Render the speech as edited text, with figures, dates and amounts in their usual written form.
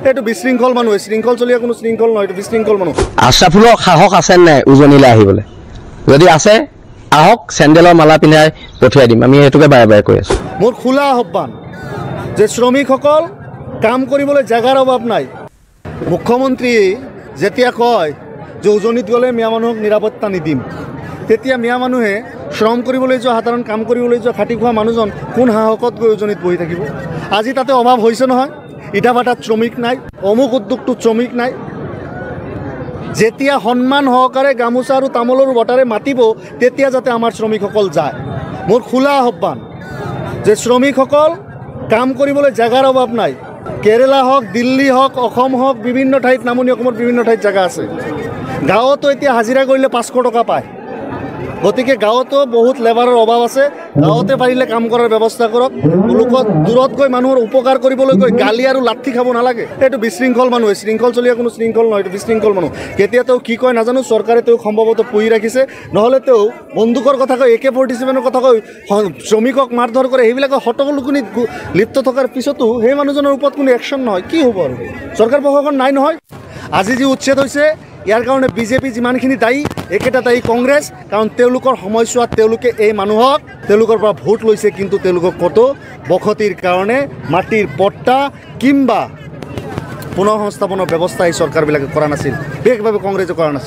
এইটো বিশৃংখল মানুহ শৃংখল চলিয়া কোনো শৃংখল নহয়, এইটো বিশৃংখল মানুহ। আশৰাফুলৰ সাহস আছে নাই উজনিলৈ আহিবলৈ? যদি আছে আহক, চেণ্ডেলৰ মালা পিন্ধাই পঠিয়াই দিম। আমি সেইটোকে বাৰে বাৰে কৈ আছো। মোৰ খোলা আহ্বান যে শ্ৰমিকসকল কাম কৰিবলৈ জেগাৰ অভাৱ নাই। মুখ্যমন্ত্ৰী যেতিয়া কয় যে উজনিত গ'লে মিয়া মানুহক নিৰাপত্তা নিদিম, তেতিয়া মিয়া মানুহে শ্ৰম কৰিবলৈ যোৱা, সাধাৰণ কাম কৰিবলৈ যোৱা খাটি খোৱা মানুহজন কোন সাহসত গৈ উজনিত বহি থাকিব? আজি তাতে অভাৱ হৈছে নহয়, ইটাভাটাত শ্ৰমিক নাই, অমুক উদ্যোগটোত শ্ৰমিক নাই। যেতিয়া সন্মান সহকাৰে গামোচা আৰু তামোলৰ বটাৰে মাতিব, তেতিয়া যাতে আমাৰ শ্ৰমিকসকল যায়। মোৰ খোলা আহ্বান যে শ্ৰমিকসকল কাম কৰিবলৈ জেগাৰ অভাৱ নাই। কেৰেলা হওক, দিল্লী হওক, অসম হওক, বিভিন্ন ঠাইত, নামনি অসমৰ বিভিন্ন ঠাইত জেগা আছে। গাঁৱতো এতিয়া হাজিৰা কৰিলে 500 টকা পায়। গতিকে গাঁৱতো বহুত লেবাৰৰ অভাৱ আছে। গাঁৱতে পাৰিলে কাম কৰাৰ ব্যৱস্থা কৰক। লোকত দূৰত গৈ মানুহৰ উপকাৰ কৰিবলৈ গৈ গালি আৰু লাঠি খাব নালাগে। এইটো বিশৃংখল মানুহ, শৃংখল চলিয়া কোনো শৃংখল নহয়, এইটো বিশৃংখল মানুহ। কেতিয়া তেওঁ কি কয় নাজানো, চৰকাৰে তেওঁক সম্ভৱতঃ পুহি ৰাখিছে, নহ'লে তেওঁ বন্দুকৰ কথা কয়, AK-47 কথা কয়, শ্ৰমিকক মাৰধৰ কৰে। সেইবিলাকে হটকলুকুনিত লিপ্ত থকাৰ পিছতো সেই মানুহজনৰ ওপৰত কোনো একশ্যন নহয়। কি হ'ব আৰু? চৰকাৰ প্ৰশাসন নাই নহয়। আজি যি উচ্ছেদ হৈছে, ইয়াৰ কাৰণে বিজেপি যিমানখিনি দায়ী, একেটা দায়ী কংগ্ৰেছ। কাৰণ তেওঁলোকৰ সময়ছোৱাত তেওঁলোকে এই মানুহক তেওঁলোকৰ পৰা ভোট লৈছে, কিন্তু তেওঁলোকক ক'তো বসতিৰ কাৰণে মাটিৰ পট্টা কিংবা পুনৰ সংস্থাপনৰ ব্যৱস্থা এই চৰকাৰবিলাকে কৰা নাছিল, বিশেষভাৱে কংগ্ৰেছে কৰা নাছিল।